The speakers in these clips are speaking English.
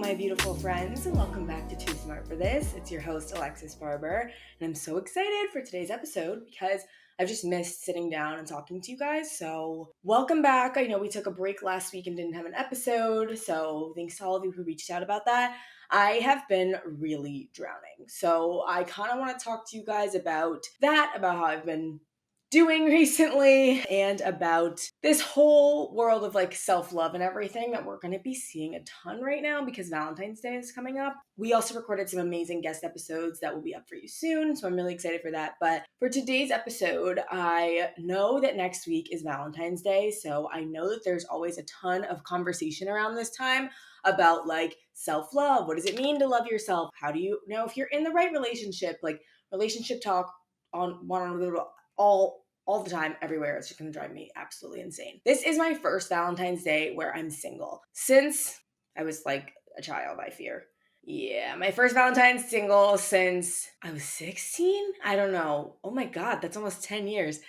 my beautiful friends, and welcome back to Too Smart for This. It's your host, Alexis Barber, and I'm so excited for today's episode because I've just missed sitting down and talking to you guys. So, welcome back. I know we took a break last week and didn't have an episode, so thanks to all of you who reached out about that. I have been really drowning. So, I kind of want to talk to you guys about that, about how I've been doing recently and about this whole world of like self-love and everything that we're going to be seeing a ton right now because Valentine's Day is coming up. We also recorded some amazing guest episodes that will be up for you soon, so I'm really excited for that. But for today's episode, I know that next week is Valentine's Day, so I know that there's always a ton of conversation around this time about like self-love. What does it mean to love yourself? How do you know if you're in the right relationship? Like relationship talk on all the time, everywhere. It's just gonna drive me absolutely insane. This is my first Valentine's Day where I'm single since I was like a child, I fear. Yeah, my first Valentine's single since I was 16? I don't know. Oh my God, that's almost 10 years.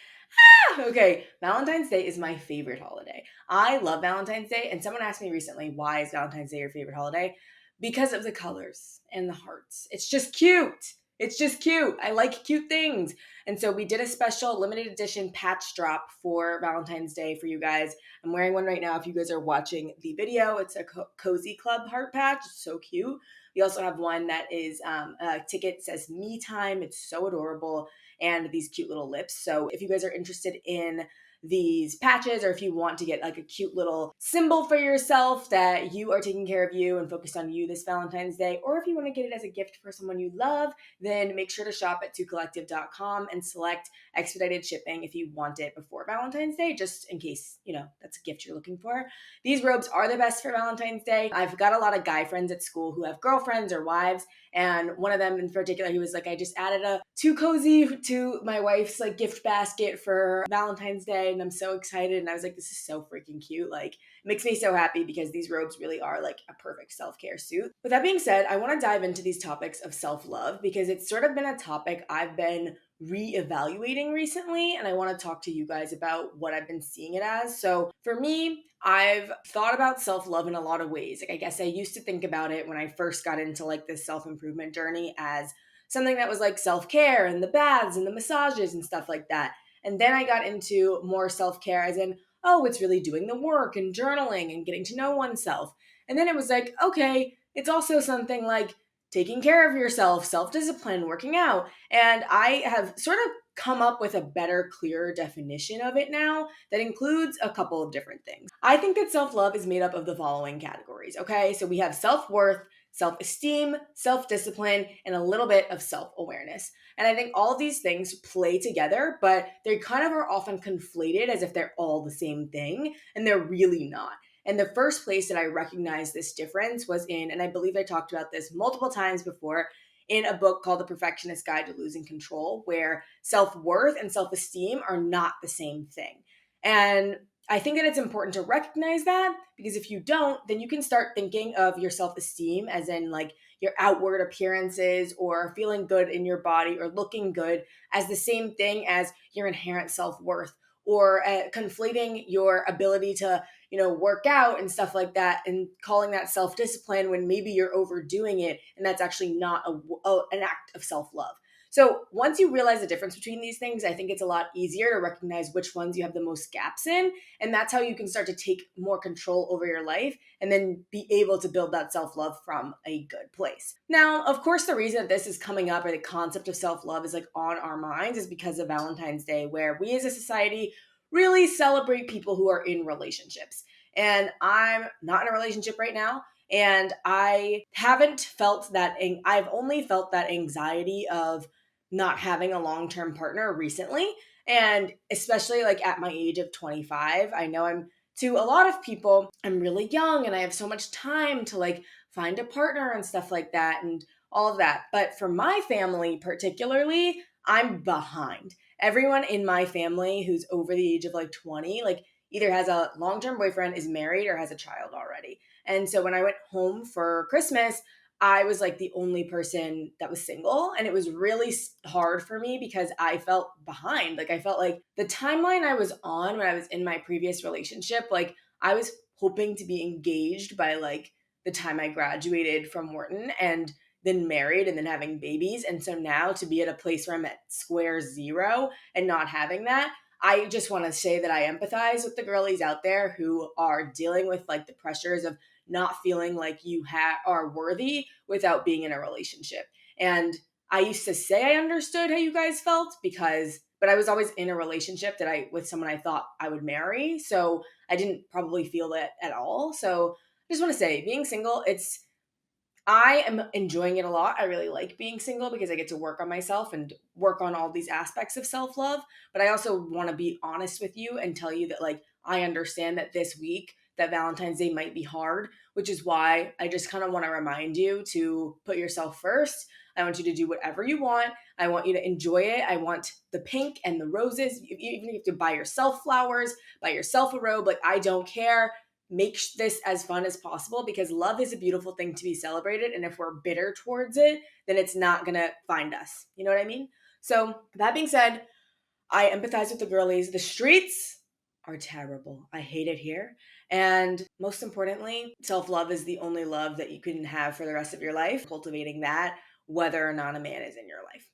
Okay, Valentine's Day is my favorite holiday. I love Valentine's Day, and someone asked me recently, why is Valentine's Day your favorite holiday? Because of the colors and the hearts. It's just cute. It's just cute. I like cute things. And so we did a special limited edition patch drop for Valentine's Day for you guys. I'm wearing one right now if you guys are watching the video. It's a Cozy Club heart patch. It's so cute. We also have one that is a ticket says me time. It's so adorable. And these cute little lips. So if you guys are interested in these patches, or if you want to get like a cute little symbol for yourself that you are taking care of you and focused on you this Valentine's Day, or if you want to get it as a gift for someone you love, then make sure to shop at twocollective.com and select expedited shipping if you want it before Valentine's Day, just in case, that's a gift you're looking for. These robes are the best for Valentine's Day. I've got a lot of guy friends at school who have girlfriends or wives, and one of them in particular, he was like, I just added a Too Cozy to my wife's like gift basket for Valentine's Day, and I'm so excited. And I was like, this is so freaking cute. Like, it makes me so happy because these robes really are like a perfect self-care suit. With that being said, I want to dive into these topics of self-love because it's sort of been a topic I've been reevaluating recently, and I want to talk to you guys about what I've been seeing it as. So for me, I've thought about self-love in a lot of ways. Like, I guess I used to think about it when I first got into like this self-improvement journey as something that was like self-care and the baths and the massages and stuff like that. And then I got into more self-care as in, oh, it's really doing the work and journaling and getting to know oneself. And then it was like, okay, it's also something like taking care of yourself, self-discipline, working out. And I have sort of come up with a better, clearer definition of it now that includes a couple of different things. I think that self-love is made up of the following categories, okay? So we have self-worth, self-esteem, self-discipline, and a little bit of self-awareness. And I think all of these things play together, but they kind of are often conflated as if they're all the same thing, and they're really not. And the first place that I recognized this difference was in, and I believe I talked about this multiple times before, in a book called The Perfectionist Guide to Losing Control, where self-worth and self-esteem are not the same thing. And I think that it's important to recognize that because if you don't, then you can start thinking of your self-esteem as in like your outward appearances or feeling good in your body or looking good as the same thing as your inherent self-worth, or conflating your ability to work out and stuff like that and calling that self-discipline when maybe you're overdoing it and that's actually not an act of self-love. So once you realize the difference between these things, I think it's a lot easier to recognize which ones you have the most gaps in. And that's how you can start to take more control over your life and then be able to build that self-love from a good place. Now, of course, the reason that this is coming up or the concept of self-love is like on our minds is because of Valentine's Day, where we as a society really celebrate people who are in relationships. And I'm not in a relationship right now. And I haven't felt that, I've only felt that anxiety of not having a long-term partner recently. And especially like at my age of 25, I know to a lot of people, I'm really young and I have so much time to like find a partner and stuff like that and all of that. But for my family particularly, I'm behind. Everyone in my family who's over the age of like 20, like either has a long-term boyfriend, is married, or has a child already. And so when I went home for Christmas, I was like the only person that was single. And it was really hard for me because I felt behind. Like I felt like the timeline I was on when I was in my previous relationship, like I was hoping to be engaged by like the time I graduated from Wharton and then married and then having babies. And so now to be at a place where I'm at square zero and not having that, I just want to say that I empathize with the girlies out there who are dealing with like the pressures of not feeling like you are worthy without being in a relationship. And I used to say I understood how you guys felt but I was always in a relationship with someone I thought I would marry. So I didn't probably feel that at all. So I just want to say being single, I am enjoying it a lot. I really like being single because I get to work on myself and work on all these aspects of self love. But I also want to be honest with you and tell you that, like, I understand that this week, that Valentine's Day might be hard, which is why I just kind of want to remind you to put yourself first. I want you to do whatever you want. I want you to enjoy it. I want the pink and the roses. Even if you have to buy yourself flowers, buy yourself a robe, like, I don't care. Make this as fun as possible because love is a beautiful thing to be celebrated. And if we're bitter towards it, then it's not going to find us. You know what I mean? So, that being said, I empathize with the girlies. The streets are terrible. I hate it here. And most importantly, self love is the only love that you can have for the rest of your life. Cultivating that, whether or not a man is in your life.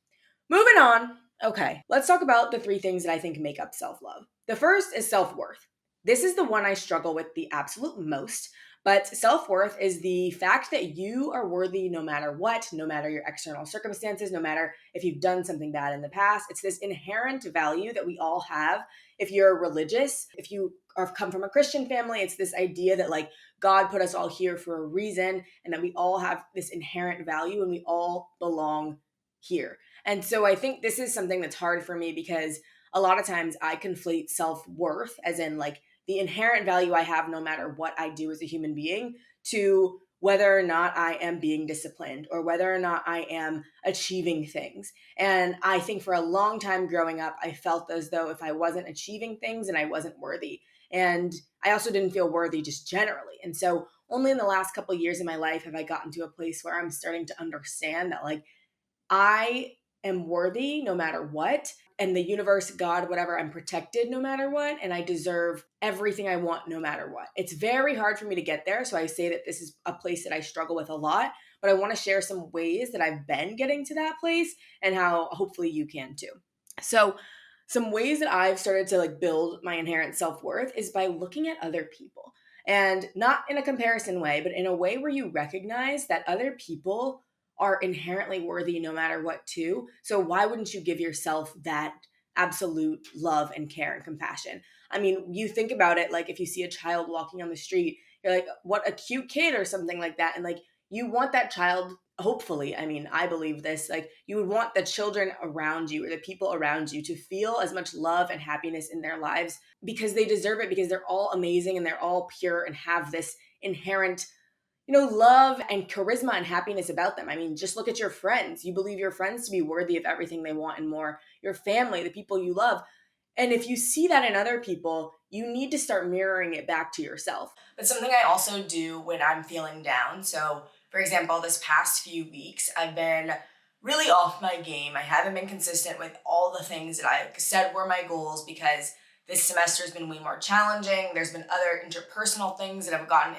Moving on. Okay, let's talk about the three things that I think make up self love. The first is self worth. This is the one I struggle with the absolute most. But self worth is the fact that you are worthy no matter what, no matter your external circumstances, no matter if you've done something bad in the past. It's this inherent value that we all have. If you're religious, if you are come from a Christian family, it's this idea that like God put us all here for a reason and that we all have this inherent value and we all belong here. And so I think this is something that's hard for me because a lot of times I conflate self worth, as in like the inherent value I have no matter what I do as a human being, to whether or not I am being disciplined or whether or not I am achieving things. And I think for a long time growing up, I felt as though if I wasn't achieving things, and I wasn't worthy. And I also didn't feel worthy just generally. And so only in the last couple of years of my life have I gotten to a place where I'm starting to understand that like I am worthy no matter what. And the universe, God, whatever, I'm protected no matter what. And I deserve everything I want no matter what. It's very hard for me to get there. So I say that this is a place that I struggle with a lot. But I want to share some ways that I've been getting to that place and how hopefully you can too. So, some ways that I've started to like build my inherent self worth is by looking at other people. And not in a comparison way, but in a way where you recognize that other people are inherently worthy no matter what too. So why wouldn't you give yourself that absolute love and care and compassion? I mean, you think about it, like if you see a child walking on the street, you're like, what a cute kid or something like that. And like you want that child, hopefully, I mean, I believe this, like you would want the children around you or the people around you to feel as much love and happiness in their lives because they deserve it, because they're all amazing and they're all pure and have this inherent love and charisma and happiness about them. I mean, just look at your friends. You believe your friends to be worthy of everything they want and more. Your family, the people you love. And if you see that in other people, you need to start mirroring it back to yourself. But something I also do when I'm feeling down. So, for example, this past few weeks, I've been really off my game. I haven't been consistent with all the things that I said were my goals because this semester has been way more challenging. There's been other interpersonal things that have gotten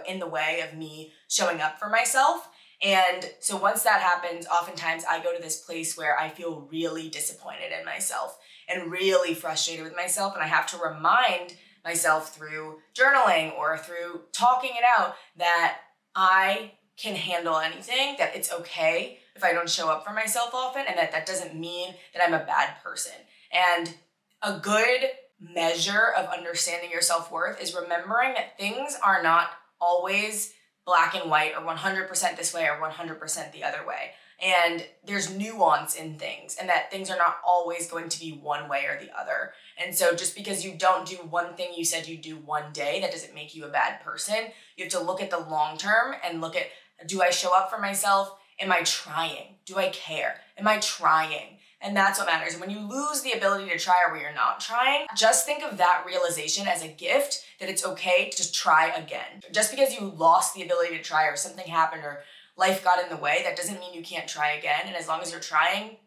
in the way of me showing up for myself. And so once that happens, oftentimes I go to this place where I feel really disappointed in myself and really frustrated with myself. And I have to remind myself through journaling or through talking it out that I can handle anything, that it's okay if I don't show up for myself often, and that doesn't mean that I'm a bad person. And a good measure of understanding your self-worth is remembering that things are not always black and white or 100% this way or 100% the other way. And there's nuance in things, and that things are not always going to be one way or the other. And so just because you don't do one thing you said you do one day, that doesn't make you a bad person. You have to look at the long term and look at, do I show up for myself? Am I trying? Do I care? Am I trying? And that's what matters. And when you lose the ability to try or where you're not trying, just think of that realization as a gift that it's okay to try again. Just because you lost the ability to try or something happened or life got in the way, that doesn't mean you can't try again. And as long as you're trying,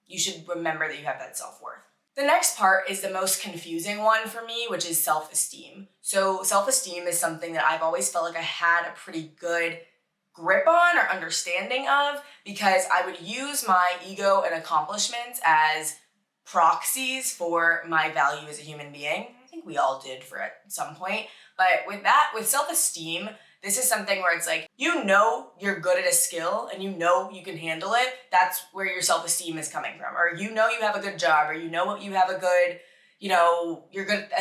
you should remember that you have that self-worth. The next part is the most confusing one for me, which is self-esteem. So self-esteem is something that I've always felt like I had a pretty good grip on or understanding of, because I would use my ego and accomplishments as proxies for my value as a human being. I think we all did for at some point. But with self-esteem, this is something where it's like, you know you're good at a skill and you know you can handle it. That's where your self-esteem is coming from. Or you know you have a good job, or you know you have a good, you're good at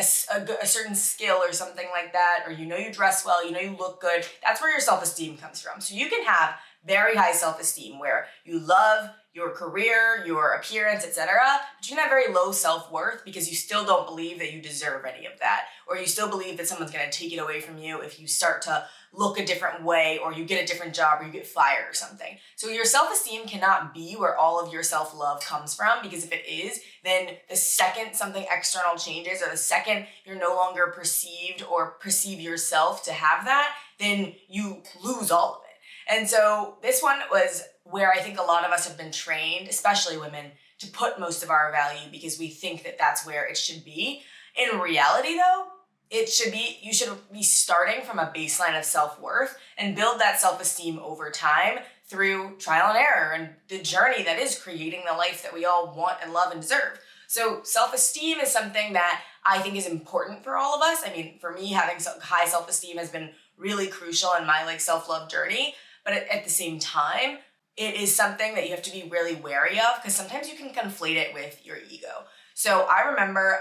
a certain skill or something like that, or you know you dress well, you know you look good. That's where your self-esteem comes from. So you can have very high self-esteem where you love your career, your appearance, etc. But you can have very low self-worth because you still don't believe that you deserve any of that, or you still believe that someone's going to take it away from you if you start to look a different way, or you get a different job, or you get fired or something. So your self-esteem cannot be where all of your self-love comes from, because if it is, then the second something external changes, or the second you're no longer perceived or perceive yourself to have that, then you lose all of it. And so this one was where I think a lot of us have been trained, especially women, to put most of our value because we think that that's where it should be. In reality though, you should be starting from a baseline of self-worth and build that self-esteem over time through trial and error and the journey that is creating the life that we all want and love and deserve. So self-esteem is something that I think is important for all of us. I mean, for me, having high self-esteem has been really crucial in my self-love journey. But at the same time, it is something that you have to be really wary of, because sometimes you can conflate it with your ego. So I remember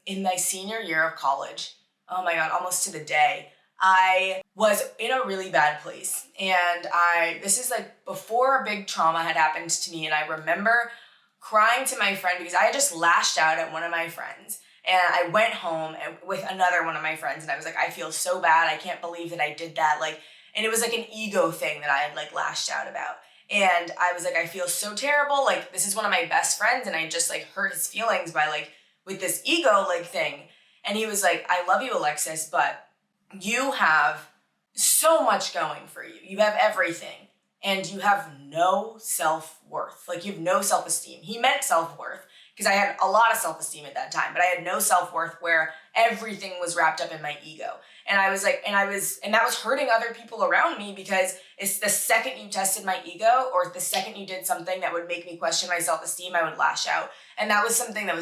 in my senior year of college, oh my God, almost to the day, I was in a really bad place. And this is before a big trauma had happened to me. And I remember crying to my friend because I had just lashed out at one of my friends. And I went home with another one of my friends, and I was like, I feel so bad. I can't believe that I did that. And it was an ego thing that I had lashed out about. And I was like, I feel so terrible. This is one of my best friends, and I just hurt his feelings by with this ego thing. And he was like, I love you, Alexis, but you have so much going for you. You have everything, and you have no self-worth. You have no self-esteem. He meant self-worth, because I had a lot of self-esteem at that time, but I had no self-worth where everything was wrapped up in my ego. And I was and that was hurting other people around me, because it's the second you tested my ego, or the second you did something that would make me question my self-esteem, I would lash out. And that was something that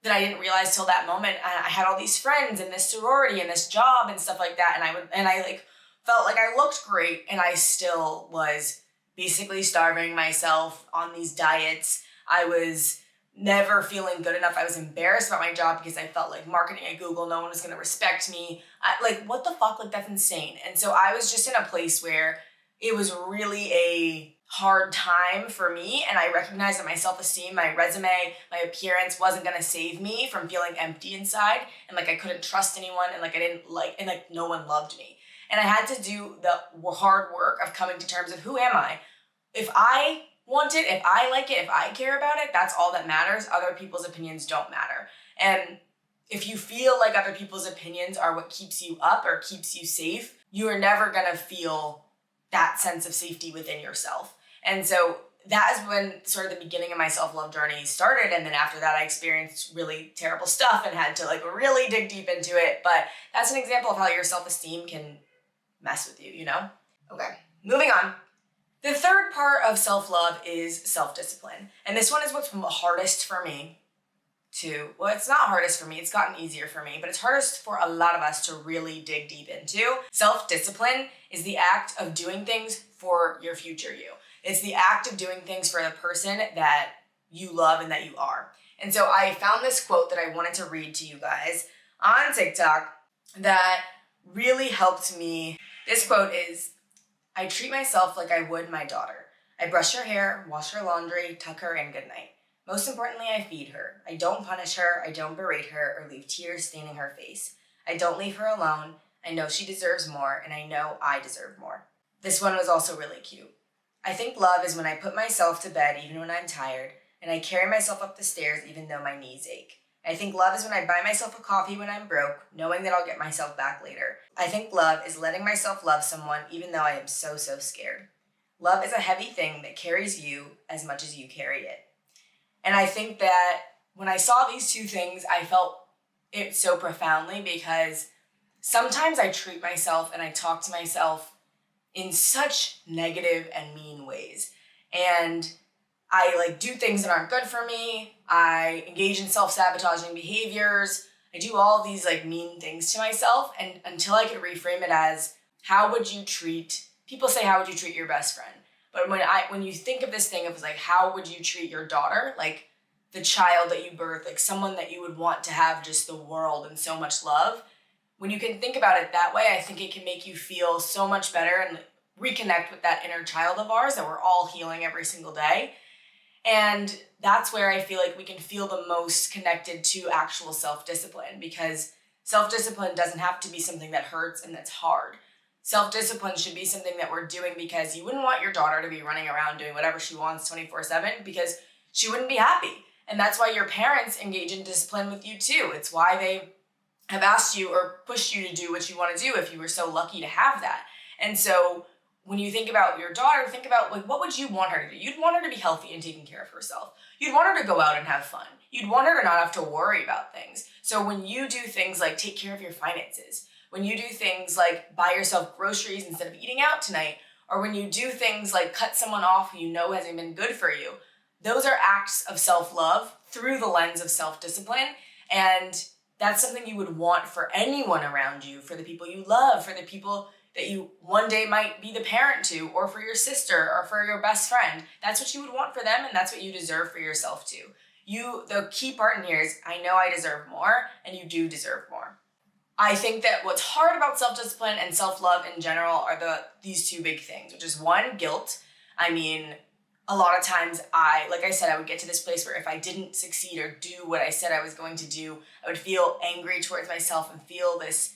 that I didn't realize till that moment. I had all these friends and this sorority and this job and stuff like that. And I felt like I looked great, and I still was basically starving myself on these diets. I was never feeling good enough. I was embarrassed about my job because I felt like marketing at Google, no one was going to respect me. What the fuck? That's insane. And so I was just in a place where it was really a hard time for me. And I recognized that my self-esteem, my resume, my appearance wasn't going to save me from feeling empty inside. And I couldn't trust anyone. And I didn't and no one loved me. And I had to do the hard work of coming to terms of, who am I? If I want it, if I like it, if I care about it, that's all that matters. Other people's opinions don't matter. And if you feel like other people's opinions are what keeps you up or keeps you safe, you are never going to feel that sense of safety within yourself. And so that is when sort of the beginning of my self-love journey started. And then after that, I experienced really terrible stuff and had to really dig deep into it. But that's an example of how your self-esteem can mess with you, Okay, moving on. The third part of self-love is self-discipline. And this one is what's hardest for me it's not hardest for me, it's gotten easier for me, but it's hardest for a lot of us to really dig deep into. Self-discipline is the act of doing things for your future you. It's the act of doing things for the person that you love and that you are. And so I found this quote that I wanted to read to you guys on TikTok that really helped me. This quote is, I treat myself like I would my daughter. I brush her hair, wash her laundry, tuck her in good night. Most importantly, I feed her. I don't punish her, I don't berate her, or leave tears staining her face. I don't leave her alone. I know she deserves more, and I know I deserve more. This one was also really cute. I think love is when I put myself to bed even when I'm tired, and I carry myself up the stairs even though my knees ache. I think love is when I buy myself a coffee when I'm broke, knowing that I'll get myself back later. I think love is letting myself love someone even though I am so scared. Love is a heavy thing that carries you as much as you carry it. And I think that when I saw these two things, I felt it so profoundly because sometimes I treat myself and I talk to myself in such negative and mean ways. And I like do things that aren't good for me. I engage in self-sabotaging behaviors. I do all these like mean things to myself, and until I could reframe it as how would you treat people say how would you treat your best friend? But when you think of this thing of like how would you treat your daughter, like the child that you birth, like someone that you would want to have just the world and so much love, when you can think about it that way, I think it can make you feel so much better and reconnect with that inner child of ours that we're all healing every single day. And that's where I feel like we can feel the most connected to actual self-discipline, because self-discipline doesn't have to be something that hurts and that's hard. Self-discipline should be something that we're doing because you wouldn't want your daughter to be running around doing whatever she wants 24/7 because she wouldn't be happy. And that's why your parents engage in discipline with you too. It's why they have asked you or pushed you to do what you want to do if you were so lucky to have that. And so when you think about your daughter, think about like what would you want her to do? You'd want her to be healthy and taking care of herself. You'd want her to go out and have fun. You'd want her to not have to worry about things. So when you do things like take care of your finances, when you do things like buy yourself groceries instead of eating out tonight, or when you do things like cut someone off who you know hasn't been good for you, those are acts of self-love through the lens of self-discipline. And that's something you would want for anyone around you, for the people you love, for the people that you one day might be the parent to, or for your sister, or for your best friend. That's what you would want for them, and that's what you deserve for yourself too. The key part in here is, I know I deserve more, and you do deserve more. I think that what's hard about self-discipline and self-love in general are these two big things, which is one, guilt. I mean, a lot of times like I said, I would get to this place where if I didn't succeed or do what I said I was going to do, I would feel angry towards myself and feel this,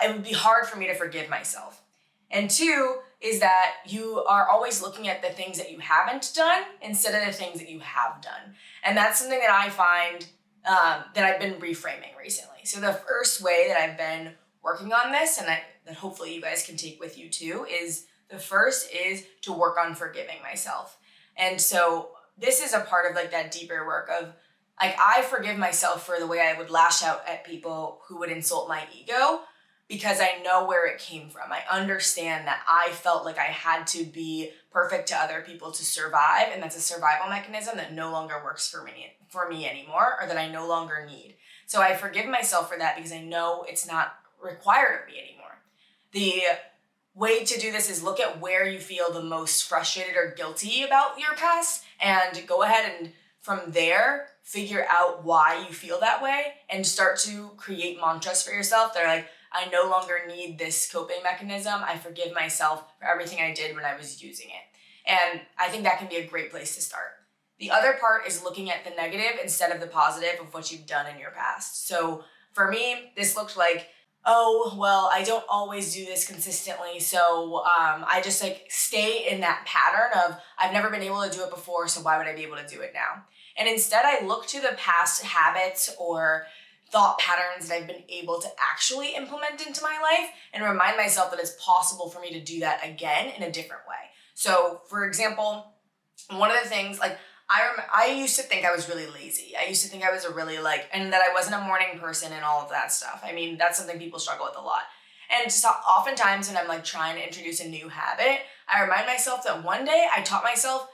it would be hard for me to forgive myself. And two is that you are always looking at the things that you haven't done instead of the things that you have done. And that's something that I find that I've been reframing recently. So the first way that I've been working on this, and that hopefully you guys can take with you too, is the first is to work on forgiving myself. And so this is a part of like that deeper work of like, I forgive myself for the way I would lash out at people who would insult my ego, because I know where it came from. I understand that I felt like I had to be perfect to other people to survive, and that's a survival mechanism that no longer works for me anymore, or that I no longer need. So I forgive myself for that because I know it's not required of me anymore. The way to do this is look at where you feel the most frustrated or guilty about your past, and go ahead and from there figure out why you feel that way, and start to create mantras for yourself that are like, I no longer need this coping mechanism. I forgive myself for everything I did when I was using it. And I think that can be a great place to start. The other part is looking at the negative instead of the positive of what you've done in your past. So for me, this looked like, oh, well, I don't always do this consistently. So I just like stay in that pattern of I've never been able to do it before, so why would I be able to do it now? And instead I look to the past habits or thought patterns that I've been able to actually implement into my life and remind myself that it's possible for me to do that again in a different way. So for example, one of the things, like I used to think I was really lazy. I used to think I was and that I wasn't a morning person and all of that stuff. I mean, that's something people struggle with a lot. And just oftentimes when I'm like trying to introduce a new habit, I remind myself that one day I taught myself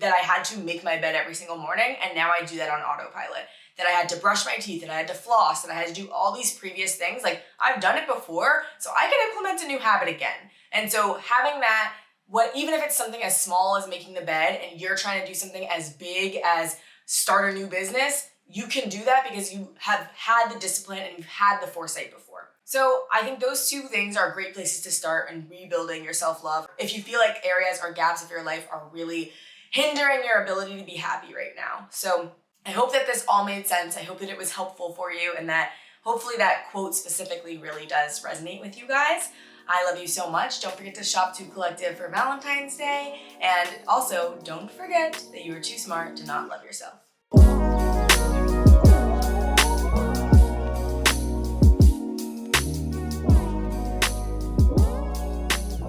that I had to make my bed every single morning, and now I do that on autopilot. That I had to brush my teeth, that I had to floss, that I had to do all these previous things. Like, I've done it before, so I can implement a new habit again. And so having that, even if it's something as small as making the bed and you're trying to do something as big as start a new business, you can do that because you have had the discipline and you've had the foresight before. So I think those two things are great places to start in rebuilding your self-love. If you feel like areas or gaps of your life are really hindering your ability to be happy right now. So I hope that this all made sense. I hope that it was helpful for you, and that hopefully that quote specifically really does resonate with you guys. I love you so much. Don't forget to shop Too Collective for Valentine's Day. And also, don't forget that you are too smart to not love yourself.